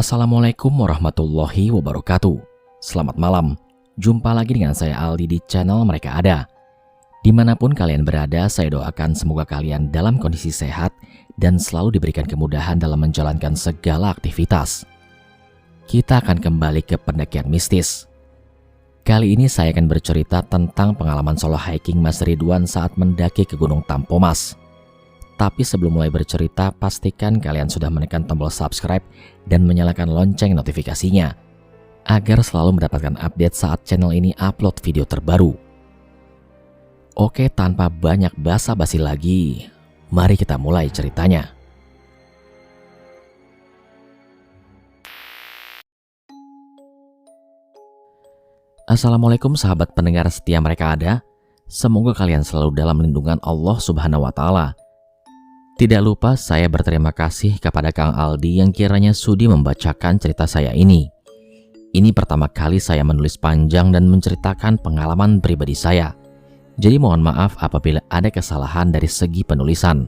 Assalamualaikum warahmatullahi wabarakatuh. Selamat malam, jumpa lagi dengan saya Aldi di channel Mereka Ada. Dimanapun kalian berada, saya doakan semoga kalian dalam kondisi sehat dan selalu diberikan kemudahan dalam menjalankan segala aktivitas. Kita akan kembali ke pendakian mistis. Kali ini saya akan bercerita tentang pengalaman solo hiking Mas Ridwan saat mendaki ke Gunung Tampomas. Tapi sebelum mulai bercerita, pastikan kalian sudah menekan tombol subscribe dan menyalakan lonceng notifikasinya agar selalu mendapatkan update saat channel ini upload video terbaru. Oke, tanpa banyak basa-basi lagi, mari kita mulai ceritanya. Assalamualaikum sahabat pendengar setia Mereka Ada. Semoga kalian selalu dalam lindungan Allah Subhanahu wa Ta'ala. Tidak lupa saya berterima kasih kepada Kang Aldi yang kiranya sudi membacakan cerita saya ini. Ini pertama kali saya menulis panjang dan menceritakan pengalaman pribadi saya. Jadi mohon maaf apabila ada kesalahan dari segi penulisan.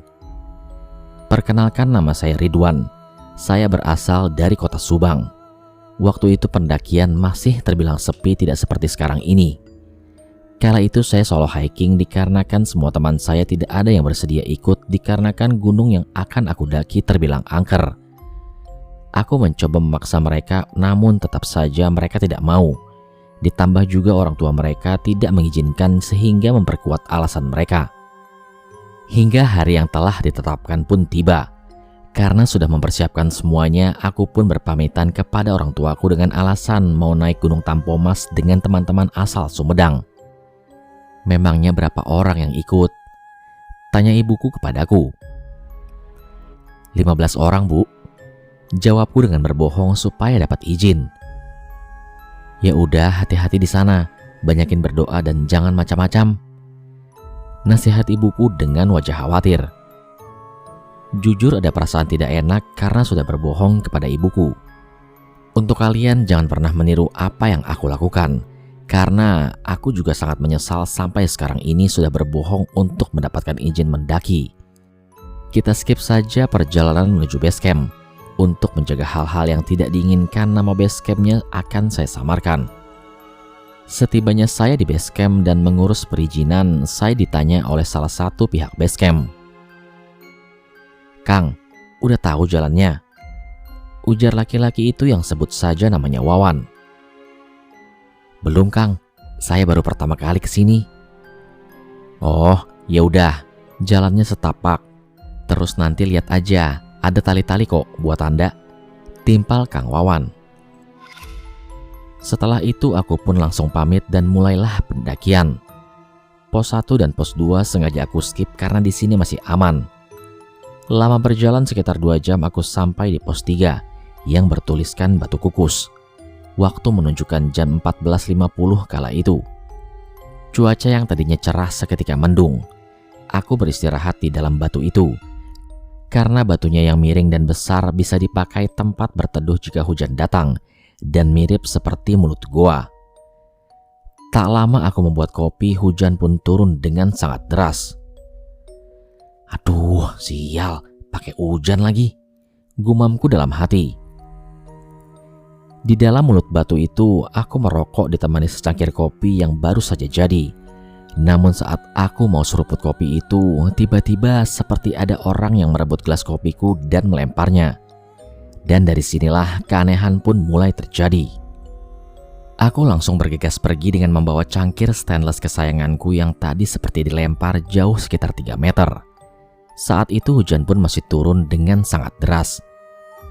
Perkenalkan, nama saya Ridwan. Saya berasal dari kota Subang. Waktu itu pendakian masih terbilang sepi, tidak seperti sekarang ini. Kala itu saya solo hiking dikarenakan semua teman saya tidak ada yang bersedia ikut dikarenakan gunung yang akan aku daki terbilang angker. Aku mencoba memaksa mereka, namun tetap saja mereka tidak mau. Ditambah juga orang tua mereka tidak mengizinkan sehingga memperkuat alasan mereka. Hingga hari yang telah ditetapkan pun tiba. Karena sudah mempersiapkan semuanya, aku pun berpamitan kepada orang tuaku dengan alasan mau naik Gunung Tampomas dengan teman-teman asal Sumedang. Memangnya berapa orang yang ikut? Tanya ibuku kepadaku. 15 orang, Bu. Jawabku dengan berbohong supaya dapat izin. Ya udah, hati-hati di sana. Banyakin berdoa dan jangan macam-macam. Nasihat ibuku dengan wajah khawatir. Jujur ada perasaan tidak enak karena sudah berbohong kepada ibuku. Untuk kalian jangan pernah meniru apa yang aku lakukan. Karena aku juga sangat menyesal sampai sekarang ini sudah berbohong untuk mendapatkan izin mendaki. Kita skip saja perjalanan menuju base camp. Untuk menjaga hal-hal yang tidak diinginkan, nama base campnya akan saya samarkan. Setibanya saya di base camp dan mengurus perizinan, saya ditanya oleh salah satu pihak base camp. "Kang, udah tahu jalannya?" Ujar laki-laki itu yang sebut saja namanya Wawan. "Belum, Kang. Saya baru pertama kali kesini." "Oh, ya udah. Jalannya setapak. Terus nanti lihat aja, ada tali-tali kok buat tanda," timpal Kang Wawan. Setelah itu aku pun langsung pamit dan mulailah pendakian. Pos 1 dan pos 2 sengaja aku skip karena di sini masih aman. Lama berjalan sekitar 2 jam aku sampai di pos 3 yang bertuliskan Batu Kukus. Waktu menunjukkan jam 14.50 kala itu. Cuaca yang tadinya cerah seketika mendung. Aku beristirahat di dalam batu itu. Karena batunya yang miring dan besar bisa dipakai tempat berteduh jika hujan datang dan mirip seperti mulut goa. Tak lama aku membuat kopi, hujan pun turun dengan sangat deras. "Aduh, sial, pakai hujan lagi," gumamku dalam hati. Di dalam mulut batu itu, aku merokok ditemani secangkir kopi yang baru saja jadi. Namun saat aku mau seruput kopi itu, tiba-tiba seperti ada orang yang merebut gelas kopiku dan melemparnya. Dan dari sinilah keanehan pun mulai terjadi. Aku langsung bergegas pergi dengan membawa cangkir stainless kesayanganku yang tadi seperti dilempar jauh sekitar 3 meter. Saat itu hujan pun masih turun dengan sangat deras.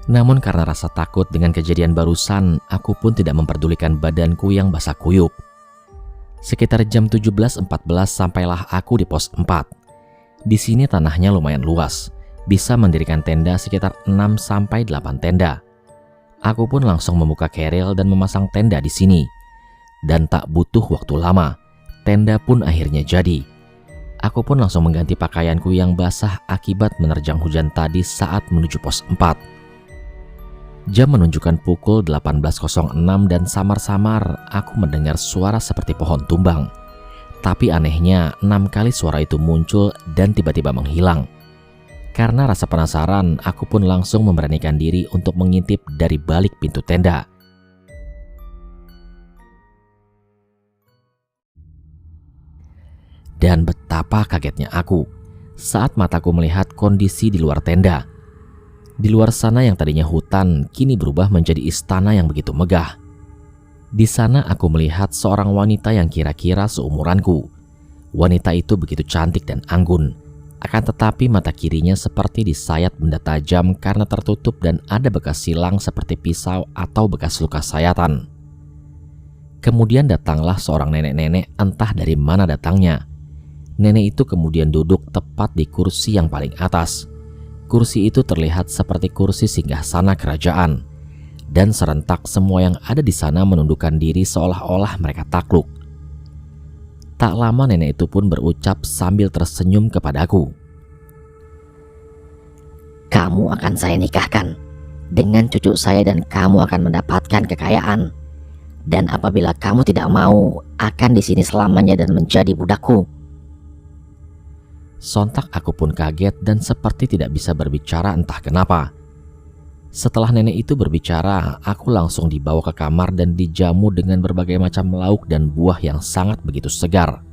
Namun karena rasa takut dengan kejadian barusan, aku pun tidak memperdulikan badanku yang basah kuyup. Sekitar jam 17.14 sampailah aku di pos 4. Di sini tanahnya lumayan luas, bisa mendirikan tenda sekitar 6-8 tenda. Aku pun langsung membuka keril dan memasang tenda di sini. Dan tak butuh waktu lama, tenda pun akhirnya jadi. Aku pun langsung mengganti pakaianku yang basah akibat menerjang hujan tadi saat menuju pos 4. Jam menunjukkan pukul 18.06 dan samar-samar aku mendengar suara seperti pohon tumbang. Tapi anehnya 6 kali suara itu muncul dan tiba-tiba menghilang. Karena rasa penasaran, aku pun langsung memberanikan diri untuk mengintip dari balik pintu tenda. Dan betapa kagetnya aku saat mataku melihat kondisi di luar tenda. Di luar sana yang tadinya hutan, kini berubah menjadi istana yang begitu megah. Di sana aku melihat seorang wanita yang kira-kira seumuranku. Wanita itu begitu cantik dan anggun. Akan tetapi mata kirinya seperti disayat benda tajam karena tertutup dan ada bekas silang seperti pisau atau bekas luka sayatan. Kemudian datanglah seorang nenek-nenek, entah dari mana datangnya. Nenek itu kemudian duduk tepat di kursi yang paling atas. Kursi itu terlihat seperti kursi singgasana kerajaan. Dan serentak semua yang ada di sana menundukkan diri seolah-olah mereka takluk. Tak lama nenek itu pun berucap sambil tersenyum kepadaku. Kamu akan saya nikahkan dengan cucu saya dan kamu akan mendapatkan kekayaan. Dan apabila kamu tidak mau, akan di sini selamanya dan menjadi budakku. Sontak aku pun kaget dan seperti tidak bisa berbicara entah kenapa. Setelah nenek itu berbicara, aku langsung dibawa ke kamar dan dijamu dengan berbagai macam lauk dan buah yang sangat begitu segar.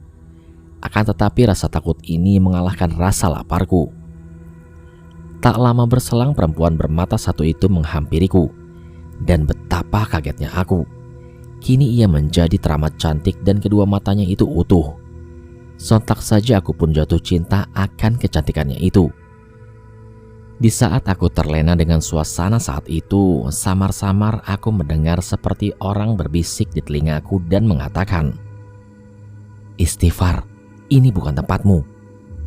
Akan tetapi rasa takut ini mengalahkan rasa laparku. Tak lama berselang perempuan bermata satu itu menghampiriku. Dan betapa kagetnya aku. Kini ia menjadi teramat cantik dan kedua matanya itu utuh. Sontak saja aku pun jatuh cinta akan kecantikannya itu. Di saat aku terlena dengan suasana saat itu, samar-samar aku mendengar seperti orang berbisik di telingaku dan mengatakan, "Istighfar, ini bukan tempatmu.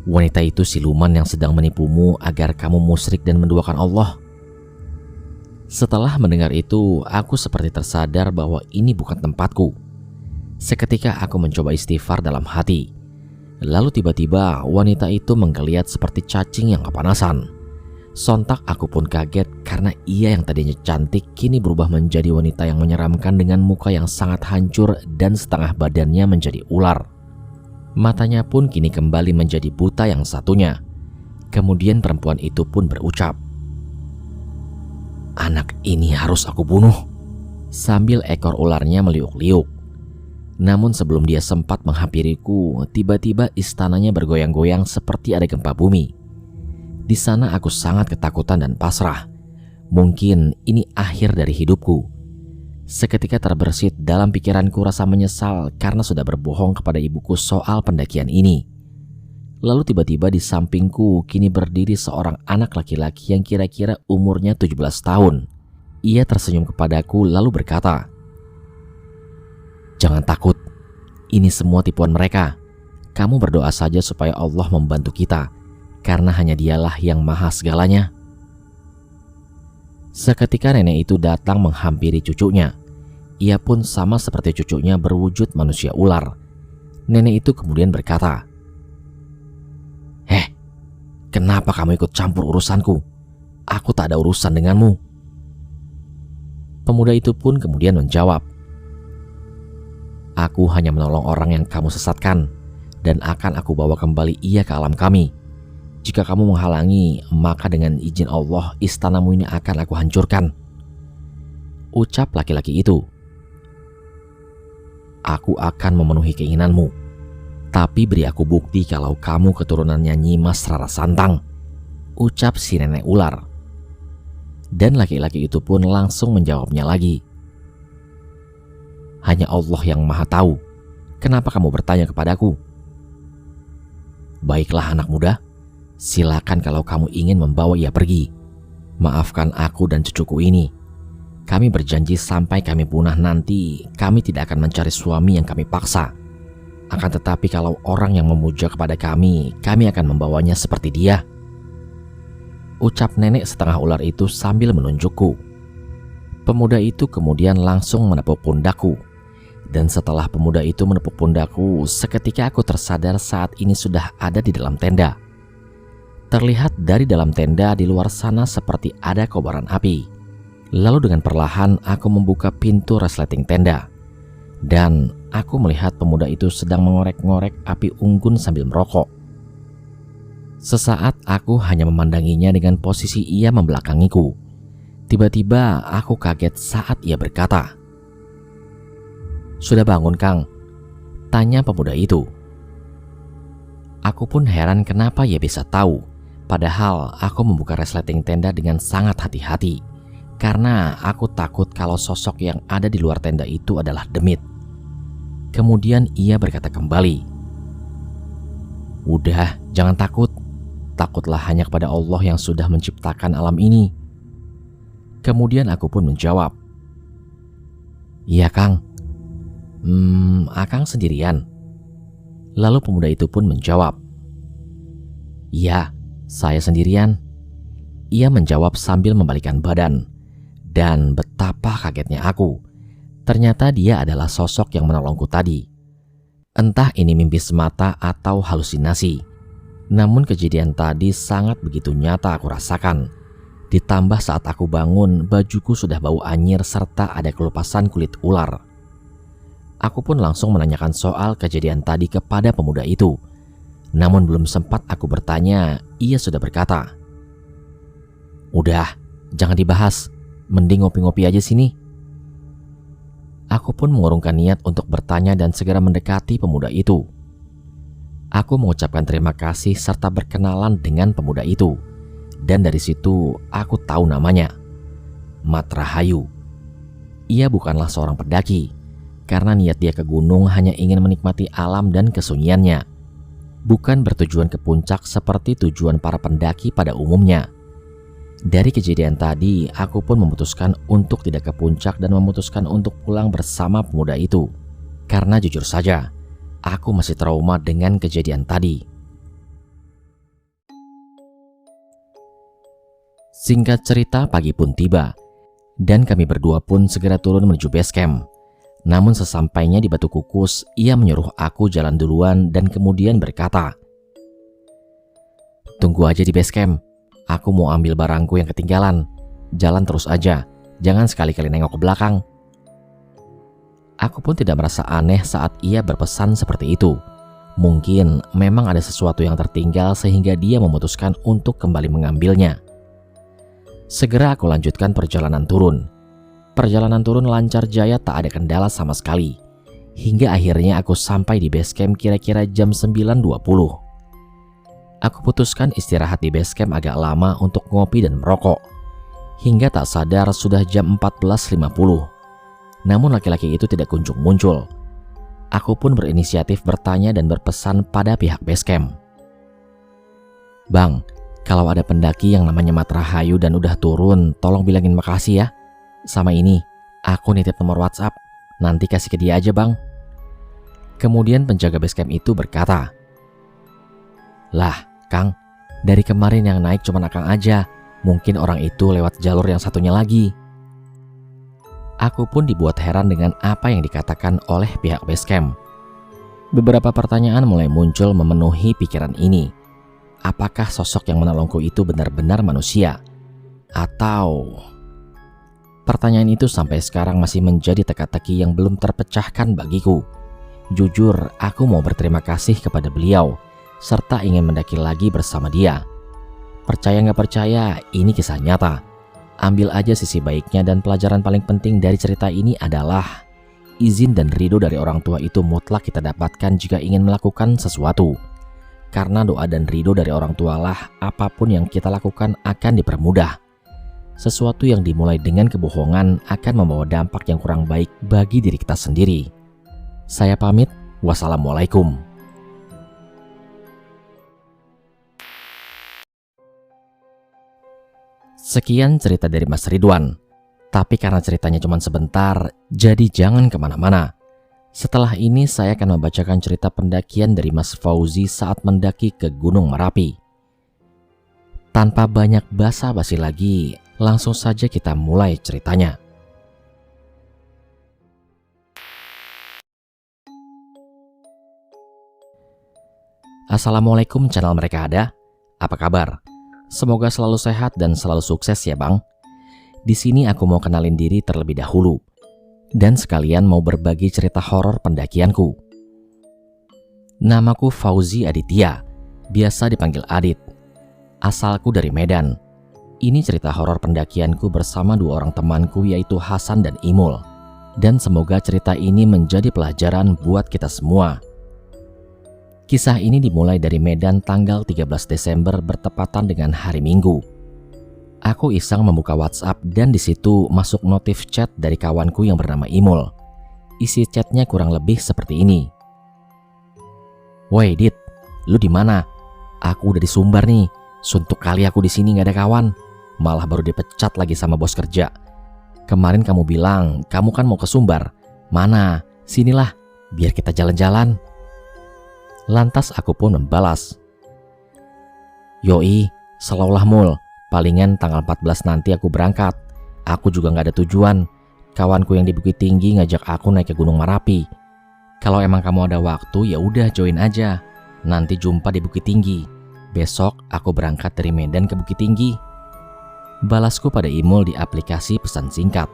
Wanita itu siluman yang sedang menipumu agar kamu musyrik dan menduakan Allah." Setelah mendengar itu, aku seperti tersadar bahwa ini bukan tempatku. Seketika aku mencoba istighfar dalam hati. Lalu tiba-tiba wanita itu menggeliat seperti cacing yang kepanasan. Sontak aku pun kaget karena ia yang tadinya cantik kini berubah menjadi wanita yang menyeramkan dengan muka yang sangat hancur dan setengah badannya menjadi ular. Matanya pun kini kembali menjadi buta yang satunya. Kemudian perempuan itu pun berucap, "Anak ini harus aku bunuh," sambil ekor ularnya meliuk-liuk. Namun sebelum dia sempat menghampiriku, tiba-tiba istananya bergoyang-goyang seperti ada gempa bumi. Di sana aku sangat ketakutan dan pasrah. Mungkin ini akhir dari hidupku. Seketika terbersit dalam pikiranku rasa menyesal karena sudah berbohong kepada ibuku soal pendakian ini. Lalu tiba-tiba di sampingku kini berdiri seorang anak laki-laki yang kira-kira umurnya 17 tahun. Ia tersenyum kepadaku lalu berkata, "Jangan takut, ini semua tipuan mereka. Kamu berdoa saja supaya Allah membantu kita. Karena hanya dialah yang maha segalanya." Seketika nenek itu datang menghampiri cucunya. Ia pun sama seperti cucunya berwujud manusia ular. Nenek itu kemudian berkata, "Kenapa kamu ikut campur urusanku? Aku tak ada urusan denganmu." Pemuda itu pun kemudian menjawab, "Aku hanya menolong orang yang kamu sesatkan, dan akan aku bawa kembali ia ke alam kami. Jika kamu menghalangi, maka dengan izin Allah istanamu ini akan aku hancurkan." Ucap laki-laki itu, "Aku akan memenuhi keinginanmu, tapi beri aku bukti kalau kamu keturunannya Nyimas Rara Santang," ucap si nenek ular. Dan laki-laki itu pun langsung menjawabnya lagi, "Hanya Allah yang maha tahu. Kenapa kamu bertanya kepadaku?" "Baiklah anak muda, silakan kalau kamu ingin membawa ia pergi. Maafkan aku dan cucuku ini. Kami berjanji sampai kami punah nanti, kami tidak akan mencari suami yang kami paksa. Akan tetapi kalau orang yang memuja kepada kami akan membawanya seperti dia," ucap nenek setengah ular itu sambil menunjukku. Pemuda itu kemudian langsung menepuk pundakku. Dan setelah pemuda itu menepuk pundakku, seketika aku tersadar saat ini sudah ada di dalam tenda. Terlihat dari dalam tenda di luar sana seperti ada kobaran api. Lalu dengan perlahan aku membuka pintu resleting tenda. Dan aku melihat pemuda itu sedang mengorek-ngorek api unggun sambil merokok. Sesaat aku hanya memandanginya dengan posisi ia membelakangiku. Tiba-tiba aku kaget saat ia berkata, "Sudah bangun, Kang?" tanya pemuda itu. Aku pun heran kenapa ia bisa tahu, padahal aku membuka resleting tenda dengan sangat hati-hati, karena aku takut kalau sosok yang ada di luar tenda itu adalah demit. Kemudian ia berkata kembali, "Udah, jangan takut. Takutlah hanya kepada Allah yang sudah menciptakan alam ini." Kemudian aku pun menjawab, "Iya, Kang." Akang sendirian?" Lalu pemuda itu pun menjawab, "Iya, saya sendirian." Ia menjawab sambil membalikkan badan. Dan betapa kagetnya aku. Ternyata dia adalah sosok yang menolongku tadi. Entah ini mimpi semata atau halusinasi, namun kejadian tadi sangat begitu nyata aku rasakan. Ditambah saat aku bangun, bajuku sudah bau anyir serta ada kelupasan kulit ular. Aku pun langsung menanyakan soal kejadian tadi kepada pemuda itu. Namun belum sempat aku bertanya, ia sudah berkata, "Udah, jangan dibahas. Mending ngopi-ngopi aja sini." Aku pun mengurungkan niat untuk bertanya dan segera mendekati pemuda itu. Aku mengucapkan terima kasih serta berkenalan dengan pemuda itu. Dan dari situ aku tahu namanya, Mat Rahayu. Ia bukanlah seorang pendaki, karena niat dia ke gunung hanya ingin menikmati alam dan kesunyiannya, bukan bertujuan ke puncak seperti tujuan para pendaki pada umumnya. Dari kejadian tadi, aku pun memutuskan untuk tidak ke puncak dan memutuskan untuk pulang bersama pemuda itu. Karena jujur saja, aku masih trauma dengan kejadian tadi. Singkat cerita, pagi pun tiba, dan kami berdua pun segera turun menuju base camp. Namun sesampainya di Batu Kukus, ia menyuruh aku jalan duluan dan kemudian berkata, "Tunggu aja di base camp. Aku mau ambil barangku yang ketinggalan. Jalan terus aja, jangan sekali-kali nengok ke belakang." Aku pun tidak merasa aneh saat ia berpesan seperti itu. Mungkin memang ada sesuatu yang tertinggal sehingga dia memutuskan untuk kembali mengambilnya. Segera aku lanjutkan perjalanan turun. Perjalanan turun lancar jaya, tak ada kendala sama sekali. Hingga akhirnya aku sampai di base camp kira-kira jam 9.20. Aku putuskan istirahat di base camp agak lama untuk ngopi dan merokok. Hingga tak sadar sudah jam 14.50. Namun laki-laki itu tidak kunjung muncul. Aku pun berinisiatif bertanya dan berpesan pada pihak base camp. "Bang, kalau ada pendaki yang namanya Mat Rahayu dan udah turun, tolong bilangin makasih ya. Sama ini, aku nitip nomor WhatsApp, nanti kasih ke dia aja, Bang." Kemudian penjaga base camp itu berkata, "Lah, Kang, dari kemarin yang naik cuma Akang aja. Mungkin orang itu lewat jalur yang satunya lagi." Aku pun dibuat heran dengan apa yang dikatakan oleh pihak base camp. Beberapa pertanyaan mulai muncul memenuhi pikiran ini. Apakah sosok yang menolongku itu benar-benar manusia? Atau... Pertanyaan itu sampai sekarang masih menjadi teka-teki yang belum terpecahkan bagiku. Jujur, aku mau berterima kasih kepada beliau, serta ingin mendaki lagi bersama dia. Percaya nggak percaya, ini kisah nyata. Ambil aja sisi baiknya, dan pelajaran paling penting dari cerita ini adalah izin dan ridho dari orang tua itu mutlak kita dapatkan jika ingin melakukan sesuatu. Karena doa dan ridho dari orang tualah apapun yang kita lakukan akan dipermudah. Sesuatu yang dimulai dengan kebohongan akan membawa dampak yang kurang baik bagi diri kita sendiri. Saya pamit, wassalamualaikum. Sekian cerita dari Mas Ridwan. Tapi karena ceritanya cuma sebentar, jadi jangan kemana-mana. Setelah ini saya akan membacakan cerita pendakian dari Mas Fauzi saat mendaki ke Gunung Merapi. Tanpa banyak basa-basi lagi, langsung saja kita mulai ceritanya. Assalamualaikum channel Mereka Ada. Apa kabar? Semoga selalu sehat dan selalu sukses ya Bang. Di sini aku mau kenalin diri terlebih dahulu. Dan sekalian mau berbagi cerita horor pendakianku. Namaku Fauzi Aditya, biasa dipanggil Adit. Asalku dari Medan. Ini cerita horor pendakianku bersama dua orang temanku yaitu Hasan dan Imul. Dan semoga cerita ini menjadi pelajaran buat kita semua. Kisah ini dimulai dari Medan tanggal 13 Desember bertepatan dengan hari Minggu. Aku iseng membuka WhatsApp dan di situ masuk notif chat dari kawanku yang bernama Imul. Isi chatnya kurang lebih seperti ini. "Woi Dit, lu di mana? Aku udah di Sumbar nih. Suntuk kali aku di sini nggak ada kawan. Malah baru dipecat lagi sama bos kerja. Kemarin kamu bilang kamu kan mau ke Sumbar. Mana? Sinilah, biar kita jalan-jalan." Lantas aku pun membalas. "Yoi, selaulah Mul. Palingan tanggal 14 nanti aku berangkat. Aku juga nggak ada tujuan. Kawanku yang di Bukit Tinggi ngajak aku naik ke Gunung Marapi. Kalau emang kamu ada waktu ya udah join aja. Nanti jumpa di Bukit Tinggi. Besok aku berangkat dari Medan ke Bukit Tinggi." Balasku pada Imul di aplikasi pesan singkat.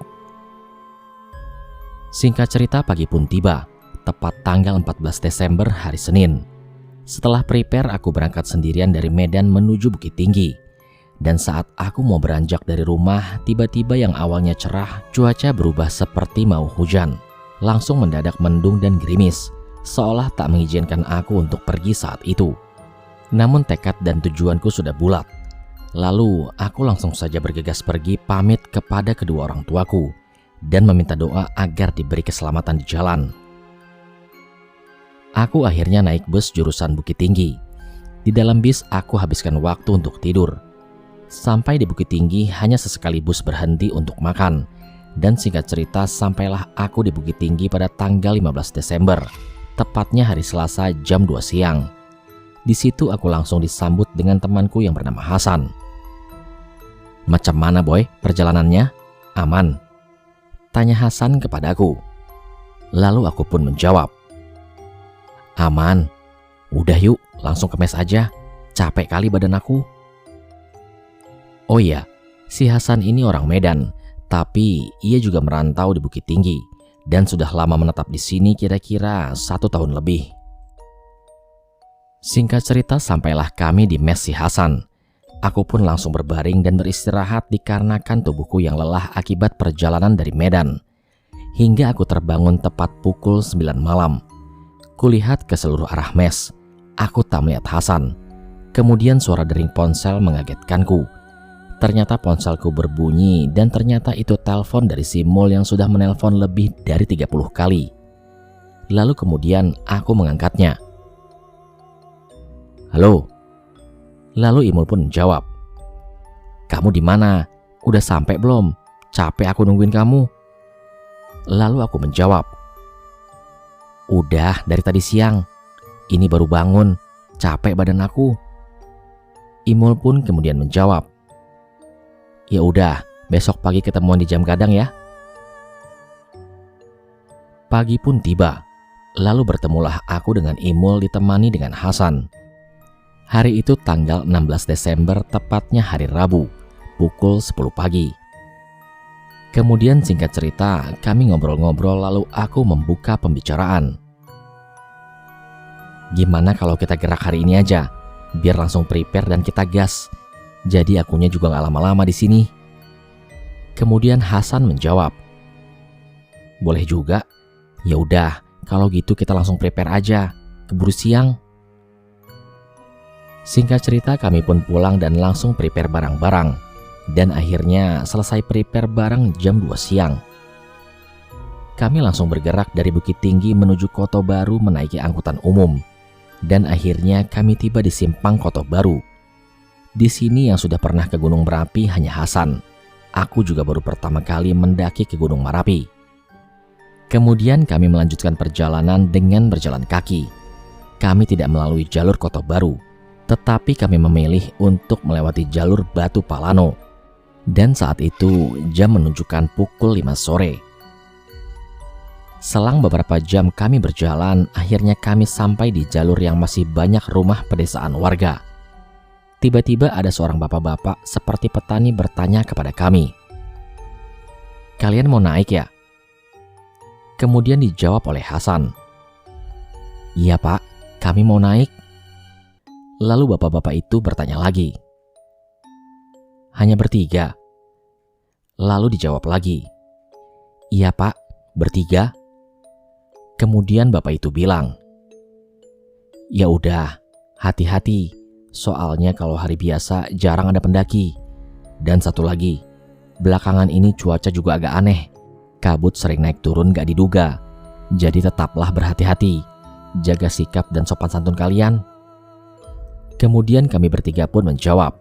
Singkat cerita, pagi pun tiba, tepat tanggal 14 Desember hari Senin. Setelah prepare, aku berangkat sendirian dari Medan menuju Bukit Tinggi. Dan saat aku mau beranjak dari rumah, tiba-tiba yang awalnya cerah, cuaca berubah seperti mau hujan. Langsung mendadak mendung dan gerimis, seolah tak mengizinkan aku untuk pergi saat itu. Namun tekad dan tujuanku sudah bulat. Lalu aku langsung saja bergegas pergi pamit kepada kedua orang tuaku dan meminta doa agar diberi keselamatan di jalan. Aku akhirnya naik bus jurusan Bukit Tinggi. Di dalam bis aku habiskan waktu untuk tidur. Sampai di Bukit Tinggi hanya sesekali bus berhenti untuk makan. Dan singkat cerita sampailah aku di Bukit Tinggi pada tanggal 15 Desember, tepatnya hari Selasa jam 2 siang. Di situ aku langsung disambut dengan temanku yang bernama Hasan. "Macam mana boy perjalanannya? Aman?" tanya Hasan kepadaku. Lalu aku pun menjawab, "Aman. Udah yuk langsung ke mes aja. Capek kali badan aku." Oh iya, si Hasan ini orang Medan, tapi ia juga merantau di Bukit Tinggi dan sudah lama menetap di sini kira-kira 1 tahun lebih. Singkat cerita sampailah kami di mes si Hasan. Aku pun langsung berbaring dan beristirahat dikarenakan tubuhku yang lelah akibat perjalanan dari Medan. Hingga aku terbangun tepat pukul 9 malam. Kulihat ke seluruh arah mes. Aku tak melihat Hasan. Kemudian suara dering ponsel mengagetkanku. Ternyata ponselku berbunyi dan ternyata itu telepon dari si Mul yang sudah menelpon lebih dari 30 kali. Lalu kemudian aku mengangkatnya. "Halo." Lalu Imul pun menjawab, "Kamu di mana? Udah sampai belum? Capek aku nungguin kamu." Lalu aku menjawab, "Udah dari tadi siang. Ini baru bangun. Capek badan aku." Imul pun kemudian menjawab, "Ya udah, besok pagi ketemuan di jam gadang ya." Pagi pun tiba. Lalu bertemulah aku dengan Imul ditemani dengan Hasan. Hari itu tanggal 16 Desember, tepatnya hari Rabu, pukul 10 pagi. Kemudian singkat cerita, kami ngobrol-ngobrol lalu aku membuka pembicaraan. "Gimana kalau kita gerak hari ini aja? Biar langsung prepare dan kita gas. Jadi akunya juga gak lama-lama di sini." Kemudian Hasan menjawab, "Boleh juga. Ya udah, kalau gitu kita langsung prepare aja. Keburu siang." Singkat cerita kami pun pulang dan langsung prepare barang-barang. Dan akhirnya selesai prepare barang jam 2 siang. Kami langsung bergerak dari Bukit Tinggi menuju Koto Baru menaiki angkutan umum. Dan akhirnya kami tiba di Simpang Koto Baru. Di sini yang sudah pernah ke Gunung Merapi hanya Hasan. Aku juga baru pertama kali mendaki ke Gunung Merapi. Kemudian kami melanjutkan perjalanan dengan berjalan kaki. Kami tidak melalui jalur Koto Baru, tetapi kami memilih untuk melewati jalur Batu Palano. Dan saat itu jam menunjukkan pukul 5 sore. Selang beberapa jam kami berjalan, akhirnya kami sampai di jalur yang masih banyak rumah pedesaan warga. Tiba-tiba ada seorang bapak-bapak seperti petani bertanya kepada kami, "Kalian mau naik ya?" Kemudian dijawab oleh Hasan, "Iya Pak, kami mau naik." Lalu bapak-bapak itu bertanya lagi, Hanya bertiga? Lalu dijawab lagi, iya Pak, bertiga. Kemudian bapak itu bilang, ya udah, hati-hati, soalnya kalau hari biasa jarang ada pendaki. Dan satu lagi, belakangan ini cuaca juga agak aneh, kabut sering naik turun gak diduga. Jadi tetaplah berhati-hati, jaga sikap dan sopan santun kalian. Kemudian kami bertiga pun menjawab,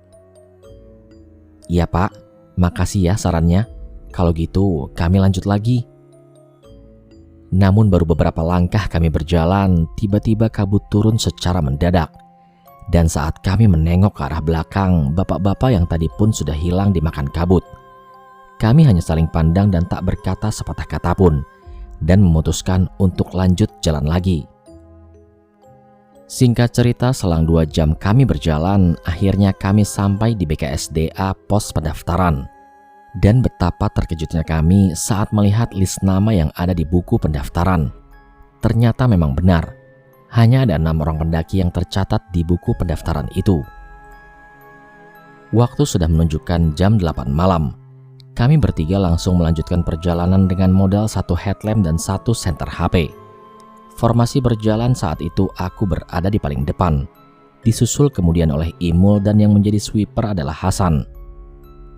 iya Pak, makasih ya sarannya. Kalau gitu kami lanjut lagi. Namun baru beberapa langkah kami berjalan, tiba-tiba kabut turun secara mendadak. Dan saat kami menengok ke arah belakang, bapak-bapak yang tadi pun sudah hilang dimakan kabut. Kami hanya saling pandang dan tak berkata sepatah kata pun, dan memutuskan untuk lanjut jalan lagi. Singkat cerita, selang 2 jam kami berjalan, akhirnya kami sampai di BKSDA pos pendaftaran. Dan betapa terkejutnya kami saat melihat list nama yang ada di buku pendaftaran. Ternyata memang benar, hanya ada 6 orang pendaki yang tercatat di buku pendaftaran itu. Waktu sudah menunjukkan jam 8 malam. Kami bertiga langsung melanjutkan perjalanan dengan modal 1 headlamp dan 1 senter HP. Formasi berjalan saat itu aku berada di paling depan, disusul kemudian oleh Imul dan yang menjadi sweeper adalah Hasan.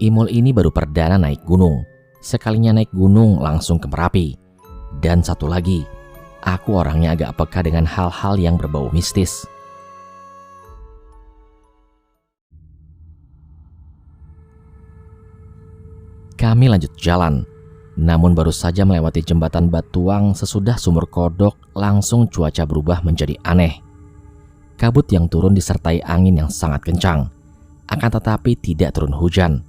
Imul ini baru perdana naik gunung, sekalinya naik gunung langsung ke Merapi. Dan satu lagi, aku orangnya agak peka dengan hal-hal yang berbau mistis. Kami lanjut jalan, namun baru saja melewati jembatan batuang sesudah sumur kodok, langsung cuaca berubah menjadi aneh. Kabut yang turun disertai angin yang sangat kencang, akan tetapi tidak turun hujan.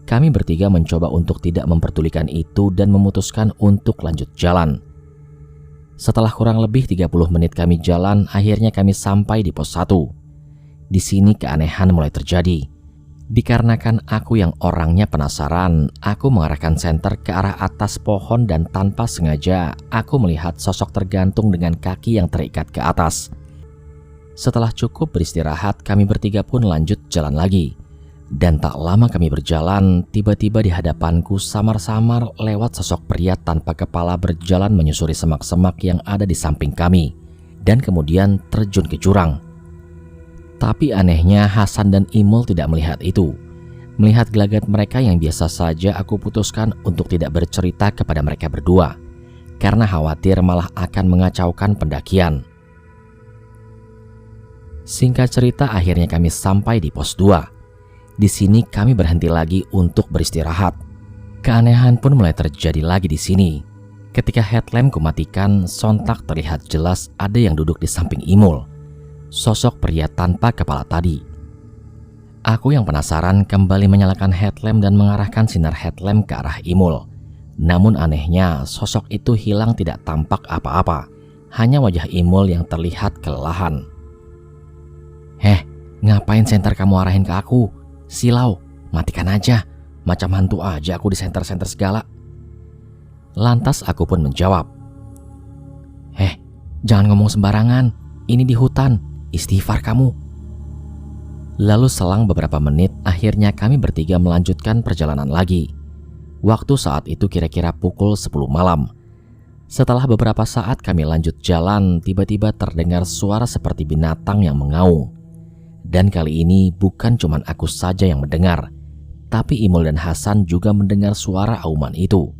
Kami bertiga mencoba untuk tidak memperdulikan itu dan memutuskan untuk lanjut jalan. Setelah kurang lebih 30 menit kami jalan, akhirnya kami sampai di pos 1. Di sini keanehan mulai terjadi. Dikarenakan aku yang orangnya penasaran, aku mengarahkan senter ke arah atas pohon dan tanpa sengaja aku melihat sosok tergantung dengan kaki yang terikat ke atas. Setelah cukup beristirahat, kami bertiga pun lanjut jalan lagi. Dan tak lama kami berjalan, tiba-tiba di hadapanku samar-samar lewat sosok pria tanpa kepala berjalan menyusuri semak-semak yang ada di samping kami, dan kemudian terjun ke jurang. Tapi anehnya Hasan dan Imul tidak melihat itu. Melihat gelagat mereka yang biasa saja, aku putuskan untuk tidak bercerita kepada mereka berdua, karena khawatir malah akan mengacaukan pendakian. Singkat cerita, akhirnya kami sampai di pos 2. Di sini kami berhenti lagi untuk beristirahat. Keanehan pun mulai terjadi lagi di sini. Ketika headlamp kumatikan, sontak terlihat jelas ada yang duduk di samping Imul, sosok pria tanpa kepala tadi. Aku yang penasaran kembali menyalakan headlamp dan mengarahkan sinar headlamp ke arah Imul. Namun anehnya, sosok itu hilang tidak tampak apa-apa. Hanya wajah Imul yang terlihat kelelahan. Ngapain senter kamu arahin ke aku? Silau, matikan aja. Macam hantu aja aku di senter-senter segala. Lantas aku pun menjawab, jangan ngomong sembarangan. Ini di hutan, istighfar kamu. Lalu selang beberapa menit, akhirnya kami bertiga melanjutkan perjalanan lagi. Waktu saat itu kira-kira pukul 10 malam. Setelah beberapa saat kami lanjut jalan, tiba-tiba terdengar suara seperti binatang yang mengaum. Dan kali ini bukan cuma aku saja yang mendengar, tapi Imul dan Hasan juga mendengar suara auman itu.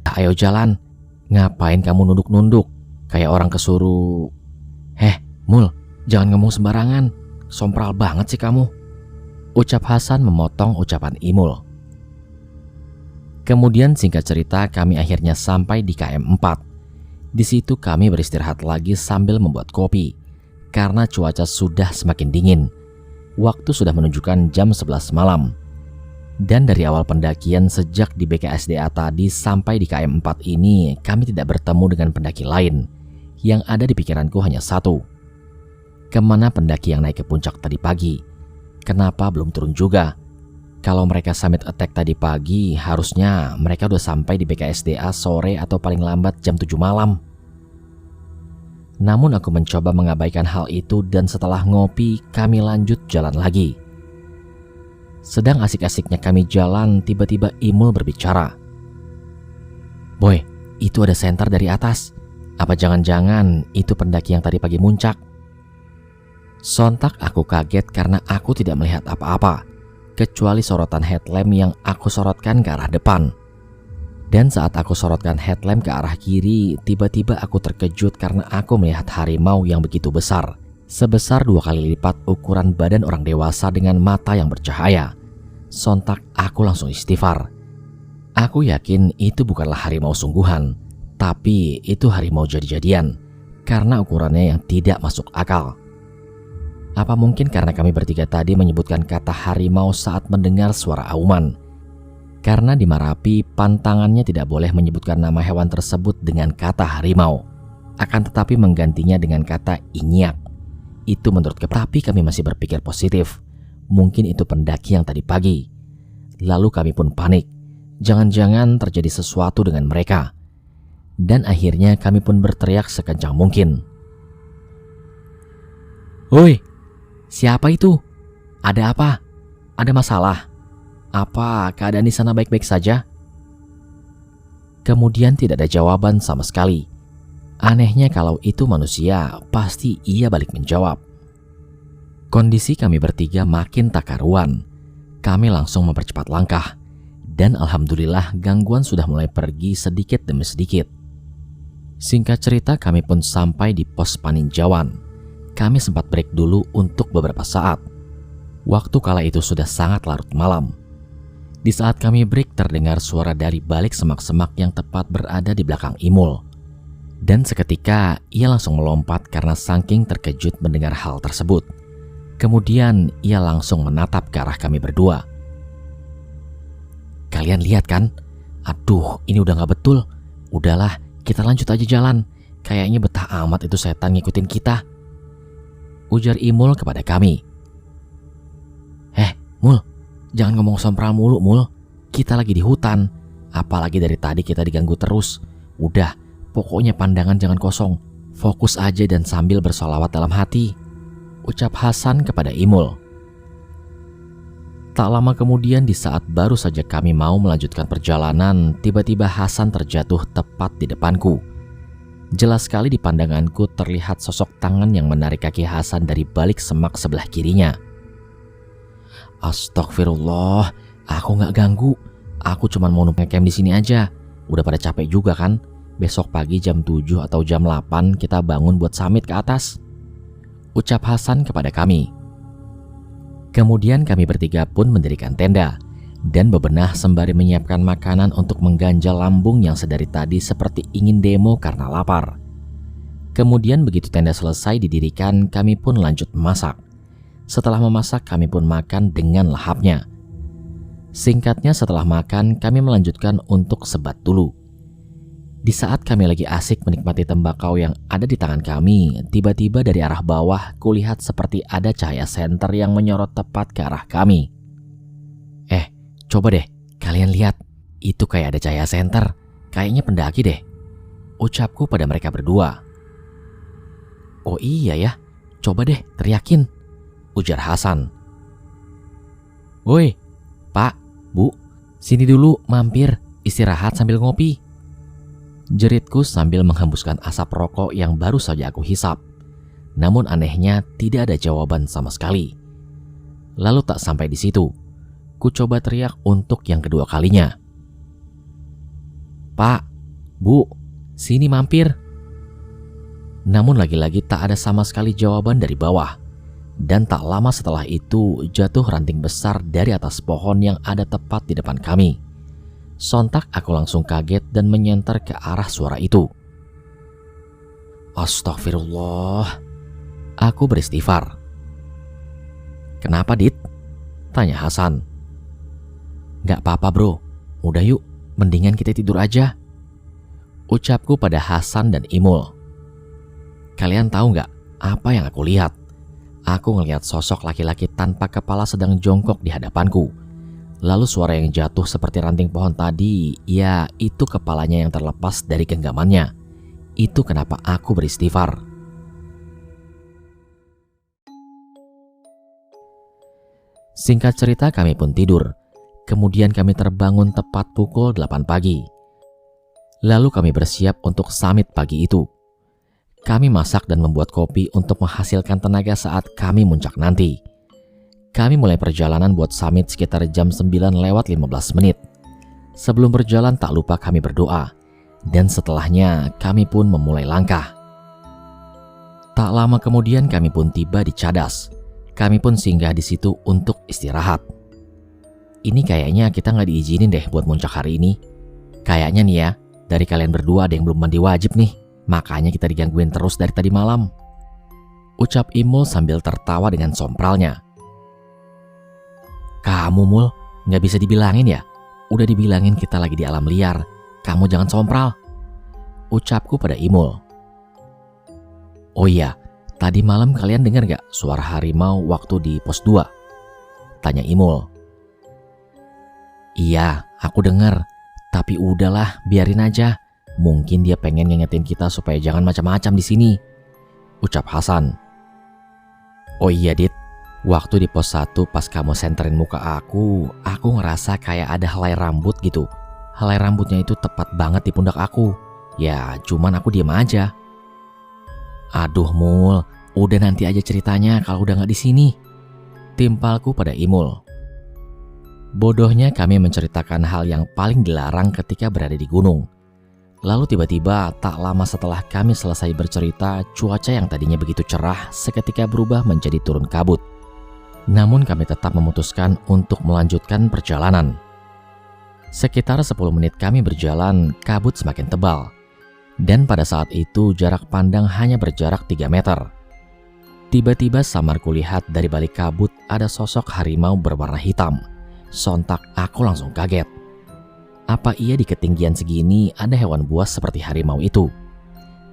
Ayo jalan, ngapain kamu nunduk-nunduk? Kayak orang kesuruh. Mul, jangan ngomong sembarangan, sompral banget sih kamu, ucap Hasan memotong ucapan Imul. Kemudian singkat cerita kami akhirnya sampai di KM 4. Di situ kami beristirahat lagi sambil membuat kopi. Karena cuaca sudah semakin dingin. Waktu sudah menunjukkan jam 11 malam. Dan dari awal pendakian sejak di BKSDA tadi sampai di KM 4 ini, kami tidak bertemu dengan pendaki lain. Yang ada di pikiranku hanya satu. Kemana pendaki yang naik ke puncak tadi pagi? Kenapa belum turun juga? Kalau mereka summit attack tadi pagi, harusnya mereka udah sampai di BKSDA sore atau paling lambat jam 7 malam. Namun aku mencoba mengabaikan hal itu dan setelah ngopi, kami lanjut jalan lagi. Sedang asik-asiknya kami jalan, tiba-tiba Imul berbicara. "Boy, itu ada senter dari atas. Apa jangan-jangan itu pendaki yang tadi pagi muncak?" Sontak aku kaget karena aku tidak melihat apa-apa, kecuali sorotan headlamp yang aku sorotkan ke arah depan. Dan saat aku sorotkan headlamp ke arah kiri, tiba-tiba aku terkejut karena aku melihat harimau yang begitu besar, sebesar 2 kali lipat ukuran badan orang dewasa dengan mata yang bercahaya. Sontak aku langsung istighfar. Aku yakin itu bukanlah harimau sungguhan, tapi itu harimau jadi-jadian karena ukurannya yang tidak masuk akal. Apa mungkin karena kami bertiga tadi menyebutkan kata harimau saat mendengar suara auman? Karena di Marapi, pantangannya tidak boleh menyebutkan nama hewan tersebut dengan kata harimau, akan tetapi menggantinya dengan kata inyak. Itu menurut tapi kami masih berpikir positif. Mungkin itu pendaki yang tadi pagi. Lalu kami pun panik. Jangan-jangan terjadi sesuatu dengan mereka. Dan akhirnya kami pun berteriak sekencang mungkin. "Woi, siapa itu? Ada apa? Ada masalah? Apa keadaan di sana baik-baik saja?" Kemudian tidak ada jawaban sama sekali. Anehnya kalau itu manusia, pasti ia balik menjawab. Kondisi kami bertiga makin tak karuan. Kami langsung mempercepat langkah. Dan alhamdulillah gangguan sudah mulai pergi sedikit demi sedikit. Singkat cerita, kami pun sampai di pos paninjauan. Kami sempat break dulu untuk beberapa saat. Waktu kala itu sudah sangat larut malam. Di saat kami break, terdengar suara dari balik semak-semak yang tepat berada di belakang Imul. Dan seketika ia langsung melompat karena saking terkejut mendengar hal tersebut. Kemudian ia langsung menatap ke arah kami berdua. "Kalian lihat kan? Aduh, ini udah gak betul. Udahlah, kita lanjut aja jalan. Kayaknya betah amat itu setan ngikutin kita," ujar Imul kepada kami. "Mul, jangan ngomong sompral mulu, Mul. Kita lagi di hutan. Apalagi dari tadi kita diganggu terus. Udah, pokoknya pandangan jangan kosong. Fokus aja dan sambil bersolawat dalam hati," ucap Hasan kepada Imul. Tak lama kemudian, di saat baru saja kami mau melanjutkan perjalanan, tiba-tiba Hasan terjatuh tepat di depanku. Jelas sekali di pandanganku terlihat sosok tangan yang menarik kaki Hasan dari balik semak sebelah kirinya. "Astagfirullah, aku gak ganggu. Aku cuma mau numpang camp di sini aja. Udah pada capek juga kan? Besok pagi jam 7 atau jam 8 kita bangun buat summit ke atas," ucap Hasan kepada kami. Kemudian kami bertiga pun mendirikan tenda dan bebenah sembari menyiapkan makanan untuk mengganjal lambung yang sedari tadi seperti ingin demo karena lapar. Kemudian begitu tenda selesai didirikan, kami pun lanjut memasak. Setelah memasak, kami pun makan dengan lahapnya. Singkatnya, setelah makan, kami melanjutkan untuk sebat dulu. Di saat kami lagi asik menikmati tembakau yang ada di tangan kami, tiba-tiba dari arah bawah kulihat seperti ada cahaya senter yang menyorot tepat ke arah kami. Coba deh, kalian lihat. Itu kayak ada cahaya senter. Kayaknya pendaki deh," ucapku pada mereka berdua. "Oh iya ya, coba deh teriakin," ujar Hasan. "Woi, Pak, Bu, sini dulu mampir istirahat sambil ngopi," jeritku sambil menghembuskan asap rokok yang baru saja aku hisap. Namun anehnya tidak ada jawaban sama sekali. Lalu tak sampai di situ, ku coba teriak untuk yang kedua kalinya. "Pak, Bu, sini mampir." Namun lagi-lagi tak ada sama sekali jawaban dari bawah. Dan tak lama setelah itu jatuh ranting besar dari atas pohon yang ada tepat di depan kami. Sontak aku langsung kaget dan menyenter ke arah suara itu. "Astagfirullah," aku beristighfar. "Kenapa, Dit?" tanya Hasan. "Gak apa-apa bro, udah yuk, mendingan kita tidur aja," ucapku pada Hasan dan Imul. Kalian tahu gak apa yang aku lihat? Aku ngelihat sosok laki-laki tanpa kepala sedang jongkok di hadapanku. Lalu suara yang jatuh seperti ranting pohon tadi, ya itu kepalanya yang terlepas dari genggamannya. Itu kenapa aku beristighfar. Singkat cerita kami pun tidur. Kemudian kami terbangun tepat pukul 8 pagi. Lalu kami bersiap untuk summit pagi itu. Kami masak dan membuat kopi untuk menghasilkan tenaga saat kami muncak nanti. Kami mulai perjalanan buat summit sekitar jam 9:15. Sebelum berjalan tak lupa kami berdoa. Dan setelahnya kami pun memulai langkah. Tak lama kemudian kami pun tiba di Cadas. Kami pun singgah di situ untuk istirahat. Ini kayaknya kita nggak diizinin deh buat muncak hari ini. Kayaknya nih ya, dari kalian berdua ada yang belum mandi wajib nih. Makanya kita digangguin terus dari tadi malam. Ucap Imul sambil tertawa dengan sompralnya. Kamu Mul, nggak bisa dibilangin ya? Udah dibilangin kita lagi di alam liar. Kamu jangan sompral. Ucapku pada Imul. Oh iya, tadi malam kalian dengar gak suara harimau waktu di pos 2? Tanya Imul. Iya, aku dengar. Tapi udahlah, biarin aja. Mungkin dia pengen ngingetin kita supaya jangan macam-macam di sini. Ucap Hasan. Oh iya Dit, waktu di pos 1 pas kamu senterin muka aku ngerasa kayak ada helai rambut gitu. Helai rambutnya itu tepat banget di pundak aku. Ya, cuman aku diam aja. Aduh Mul, udah nanti aja ceritanya kalau udah gak di sini. Timpalku pada Imul. Bodohnya kami menceritakan hal yang paling dilarang ketika berada di gunung. Lalu tiba-tiba tak lama setelah kami selesai bercerita, cuaca yang tadinya begitu cerah seketika berubah menjadi turun kabut. Namun kami tetap memutuskan untuk melanjutkan perjalanan. Sekitar 10 menit kami berjalan, kabut semakin tebal. Dan pada saat itu jarak pandang hanya berjarak 3 meter. Tiba-tiba samar kulihat dari balik kabut ada sosok harimau berwarna hitam. Sontak aku langsung kaget. Apa iya di ketinggian segini ada hewan buas seperti harimau itu?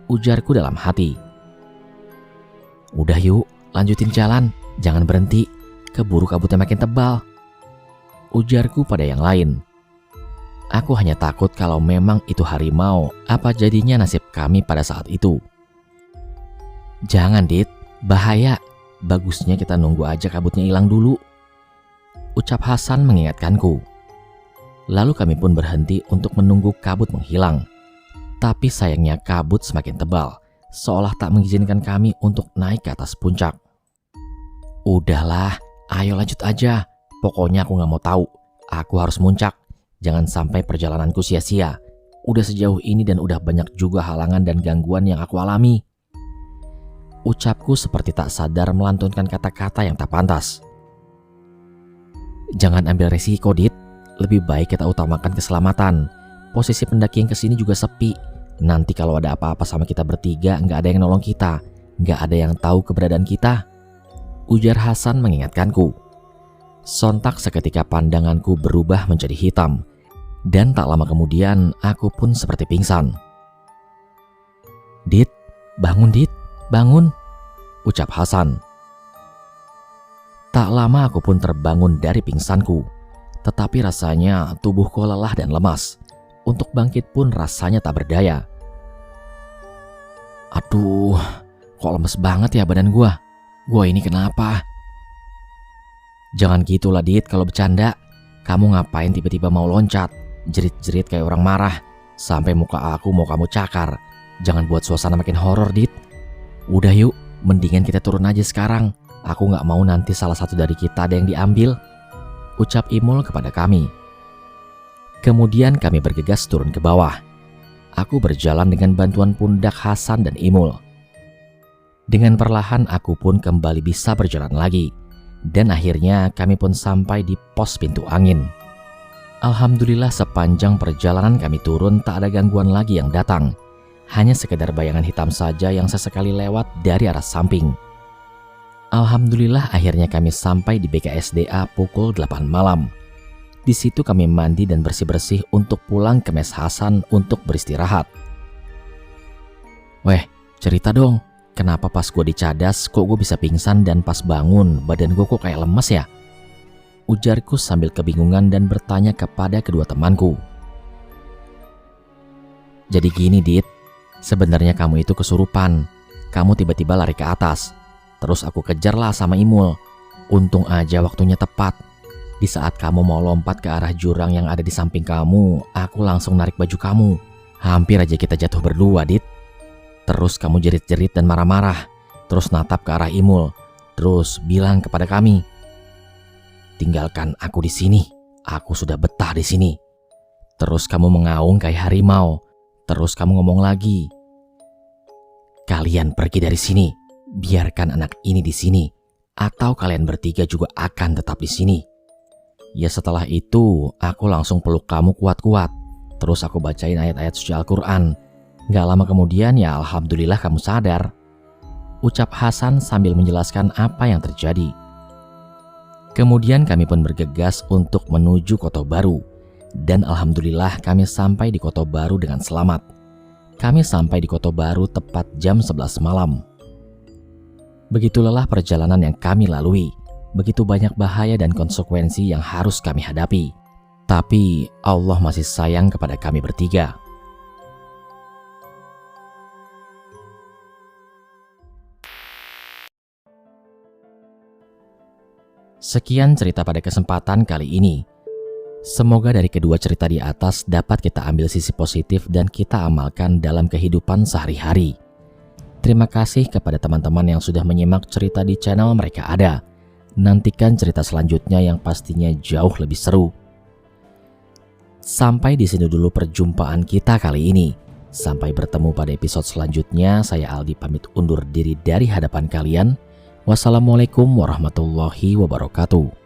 Ujarku dalam hati. Udah yuk, lanjutin jalan. Jangan berhenti, keburu kabutnya makin tebal. Ujarku pada yang lain. Aku hanya takut kalau memang itu harimau, apa jadinya nasib kami pada saat itu. Jangan Dit, bahaya. Bagusnya kita nunggu aja kabutnya hilang dulu. Ucap Hasan mengingatkanku. Lalu kami pun berhenti untuk menunggu kabut menghilang. Tapi sayangnya kabut semakin tebal, seolah tak mengizinkan kami untuk naik ke atas puncak. Udahlah, ayo lanjut aja. Pokoknya aku gak mau tahu. Aku harus muncak. Jangan sampai perjalananku sia-sia. Udah sejauh ini dan udah banyak juga halangan dan gangguan yang aku alami. Ucapku seperti tak sadar melantunkan kata-kata yang tak pantas. Jangan ambil resiko, Dit. Lebih baik kita utamakan keselamatan. Posisi pendaki yang kesini juga sepi. Nanti kalau ada apa-apa sama kita bertiga, nggak ada yang nolong kita. Nggak ada yang tahu keberadaan kita. Ujar Hasan mengingatkanku. Sontak seketika pandanganku berubah menjadi hitam. Dan tak lama kemudian aku pun seperti pingsan. Dit, bangun Dit, bangun. Ucap Hasan. Tak lama aku pun terbangun dari pingsanku. Tetapi rasanya tubuhku lelah dan lemas. Untuk bangkit pun rasanya tak berdaya. Aduh, kok lemes banget ya badan gua. Gua ini kenapa? Jangan gitulah Dit kalau bercanda. Kamu ngapain tiba-tiba mau loncat? Jerit-jerit kayak orang marah. Sampai muka aku mau kamu cakar. Jangan buat suasana makin horor Dit. Udah yuk, mendingan kita turun aja sekarang. Aku gak mau nanti salah satu dari kita ada yang diambil. Ucap Imul kepada kami. Kemudian kami bergegas turun ke bawah. Aku berjalan dengan bantuan pundak Hasan dan Imul. Dengan perlahan aku pun kembali bisa berjalan lagi. Dan akhirnya kami pun sampai di pos pintu angin. Alhamdulillah sepanjang perjalanan kami turun tak ada gangguan lagi yang datang. Hanya sekedar bayangan hitam saja yang sesekali lewat dari arah samping. Alhamdulillah akhirnya kami sampai di BKSDA pukul 8 malam. Di situ kami mandi dan bersih-bersih untuk pulang ke mes Hasan untuk beristirahat. Weh, cerita dong. Kenapa pas gue di Cadas kok gue bisa pingsan dan pas bangun badan gue kok kayak lemes ya? Ujarku sambil kebingungan dan bertanya kepada kedua temanku. Jadi gini Dit, sebenarnya kamu itu kesurupan. Kamu tiba-tiba lari ke atas. Terus aku kejarlah sama Imul. Untung aja waktunya tepat. Di saat kamu mau lompat ke arah jurang yang ada di samping kamu, aku langsung narik baju kamu. Hampir aja kita jatuh berdua, Dit. Terus kamu jerit-jerit dan marah-marah. Terus natap ke arah Imul. Terus bilang kepada kami, "Tinggalkan aku di sini. Aku sudah betah di sini." Terus kamu mengaung kayak harimau. Terus kamu ngomong lagi, "Kalian pergi dari sini. Biarkan anak ini di sini. Atau kalian bertiga juga akan tetap di sini." Ya setelah itu, aku langsung peluk kamu kuat-kuat. Terus aku bacain ayat-ayat suci Al-Quran. Gak lama kemudian ya alhamdulillah kamu sadar. Ucap Hasan sambil menjelaskan apa yang terjadi. Kemudian kami pun bergegas untuk menuju Kota Baru. Dan alhamdulillah kami sampai di Kota Baru dengan selamat. Kami sampai di Kota Baru tepat jam 11 malam. Begitu lelah perjalanan yang kami lalui, begitu banyak bahaya dan konsekuensi yang harus kami hadapi. Tapi Allah masih sayang kepada kami bertiga. Sekian cerita pada kesempatan kali ini. Semoga dari kedua cerita di atas dapat kita ambil sisi positif dan kita amalkan dalam kehidupan sehari-hari. Terima kasih kepada teman-teman yang sudah menyimak cerita di channel Mereka Ada. Nantikan cerita selanjutnya yang pastinya jauh lebih seru. Sampai di sini dulu perjumpaan kita kali ini. Sampai bertemu pada episode selanjutnya. Saya Aldi pamit undur diri dari hadapan kalian. Wassalamualaikum warahmatullahi wabarakatuh.